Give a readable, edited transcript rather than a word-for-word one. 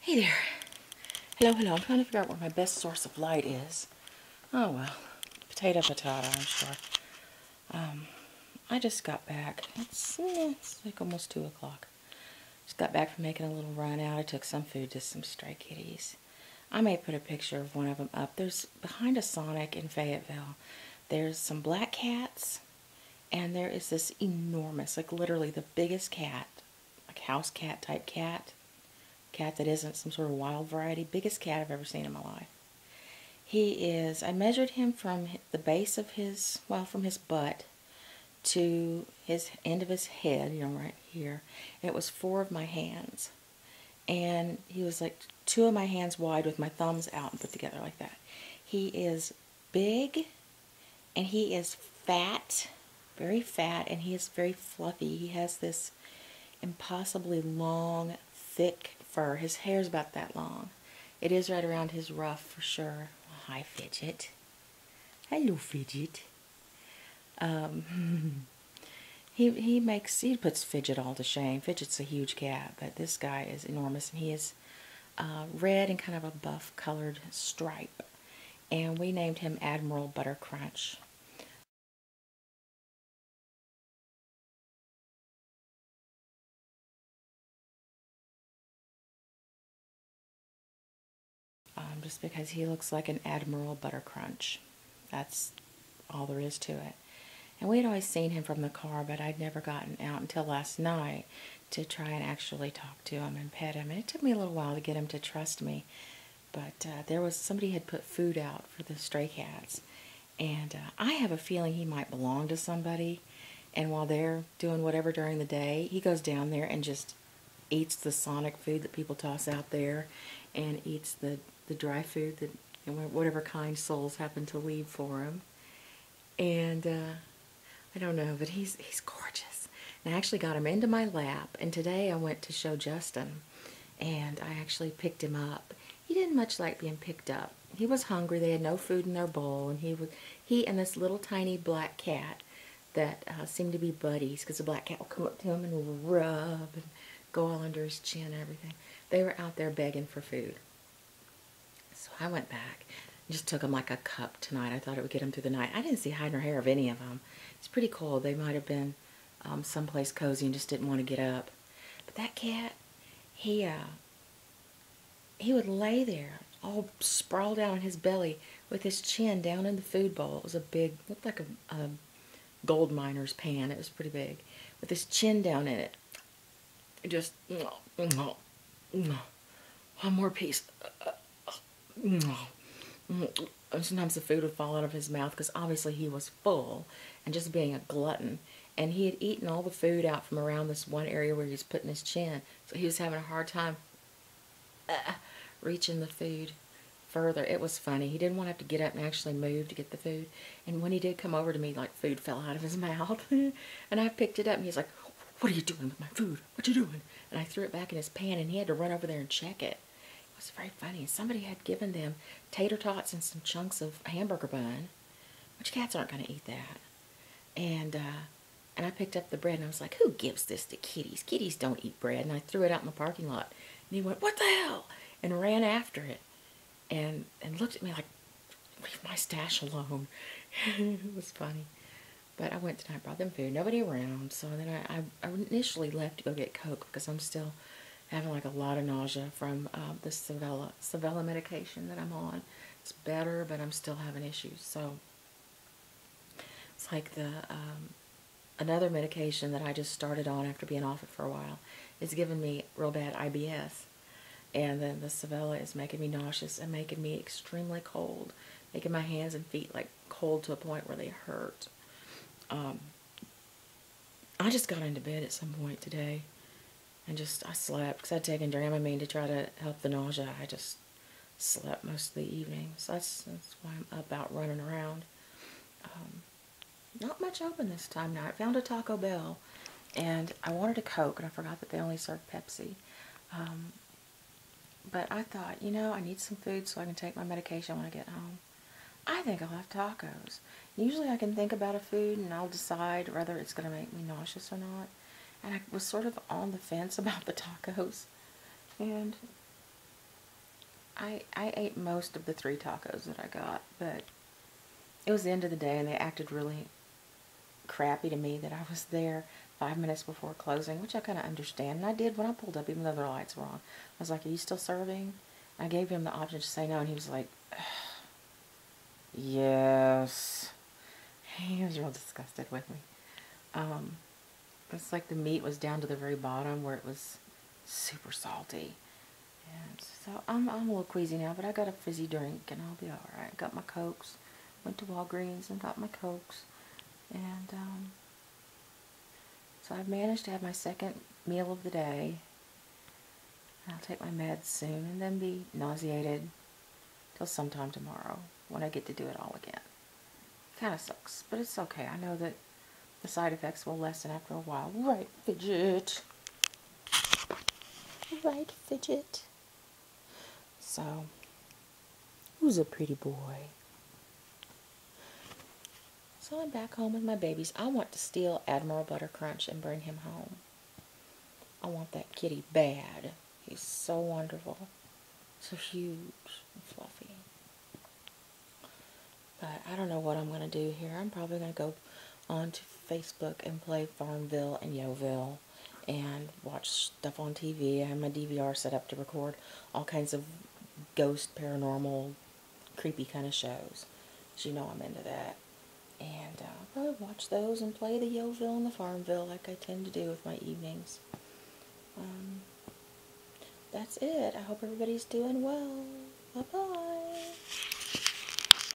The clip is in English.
Hey there. Hello, hello. I'm trying to figure out where my best source of light is. Oh well. Potato, I'm sure. I just got back. It's like almost 2 o'clock. Just got back from making a little run out. I took some food to some stray kitties. I may put a picture of one of them up. There's behind a Sonic in Fayetteville. There's some black cats, and there is this enormous, like literally the biggest cat, like house cat type cat that isn't some sort of wild variety, biggest cat I've ever seen in my life. I measured him from the base of his, well, from his butt to his end of his head, right here. And it was 4 of my hands. And he was like 2 of my hands wide with my thumbs out and put together like that. He is big, and he is fat, very fat, and he is very fluffy. He has this impossibly long, thick fur. His hair's about that long. It is right around his ruff for sure. Hi, Fidget. Hello, Fidget. He puts Fidget all to shame. Fidget's a huge cat, but this guy is enormous, and he is red and kind of a buff colored stripe. And we named him Admiral Buttercrunch. Just because he looks like an Admiral Buttercrunch. That's all there is to it. And we had always seen him from the car, but I'd never gotten out until last night to try and actually talk to him and pet him. And it took me a little while to get him to trust me. But somebody had put food out for the stray cats. And I have a feeling he might belong to somebody. And while they're doing whatever during the day, he goes down there and just eats the Sonic food that people toss out there, and eats the dry food that whatever kind souls happen to leave for him. And I don't know, but he's gorgeous. And I actually got him into my lap, and today I went to show Justin, and I actually picked him up. He didn't much like being picked up. He was hungry. They had no food in their bowl, and he and this little tiny black cat that seemed to be buddies, because the black cat will come up to him and rub and go all under his chin and everything. They were out there begging for food. So I went back and just took them like a cup tonight. I thought it would get them through the night. I didn't see hide nor hair of any of them. It's pretty cold. They might have been someplace cozy and just didn't want to get up. But that cat, he would lay there all sprawled out on his belly with his chin down in the food bowl. It was looked like a gold miner's pan. It was pretty big. With his chin down in it. Just, one more piece. And sometimes the food would fall out of his mouth because obviously he was full and just being a glutton. And he had eaten all the food out from around this one area where he was putting his chin. So he was having a hard time reaching the food further. It was funny. He didn't want to have to get up and actually move to get the food. And when he did come over to me, like, food fell out of his mouth. And I picked it up, and he's like, "What are you doing with my food? What you doing?" And I threw it back in his pan, and he had to run over there and check it. It was very funny. Somebody had given them tater tots and some chunks of hamburger bun, which cats aren't going to eat that. And I picked up the bread, and I was like, "Who gives this to kitties? Kitties don't eat bread." And I threw it out in the parking lot. And he went, "What the hell?" and ran after it. And looked at me like, "Leave my stash alone." It was funny. But I went tonight, brought them food. Nobody around. So then I initially left to go get Coke because I'm still having like a lot of nausea from the Savella medication that I'm on. It's better, but I'm still having issues. So it's like another medication that I just started on after being off it for a while is giving me real bad IBS. And then the Savella is making me nauseous and making me extremely cold, making my hands and feet like cold to a point where they hurt. I just got into bed at some point today and I slept because I'd taken Dramamine to try to help the nausea. I just slept most of the evening, so that's why I'm up out running around. Not much open this time now. I found a Taco Bell, and I wanted a Coke, and I forgot that they only serve Pepsi. But I thought, I need some food so I can take my medication when I get home. I think I'll have tacos. Usually I can think about a food and I'll decide whether it's going to make me nauseous or not. And I was sort of on the fence about the tacos. And I ate most of the 3 tacos that I got, but it was the end of the day and they acted really crappy to me that I was there 5 minutes before closing, which I kind of understand. And I did when I pulled up, even though their lights were on. I was like, "Are you still serving?" I gave him the option to say no, and he was like, "Yes." He was real disgusted with me. It's like the meat was down to the very bottom where it was super salty. And so I'm a little queasy now, but I got a fizzy drink and I'll be alright. Got my Cokes. Went to Walgreens and got my Cokes. And so I've managed to have my second meal of the day. I'll take my meds soon and then be nauseated till sometime tomorrow when I get to do it all again. Kind of sucks, but it's okay. I know that the side effects will lessen after a while. Right, Fidget? Right, Fidget? So, who's a pretty boy? So I'm back home with my babies. I want to steal Admiral Buttercrunch and bring him home. I want that kitty bad. He's so wonderful. So huge and fluffy. But I don't know what I'm going to do here. I'm probably going to go on to Facebook and play Farmville and Yoville and watch stuff on TV. I have my DVR set up to record all kinds of ghost, paranormal, creepy kind of shows. So you know I'm into that. And I'll probably watch those and play the Yoville and the Farmville like I tend to do with my evenings. That's it. I hope everybody's doing well. Bye-bye.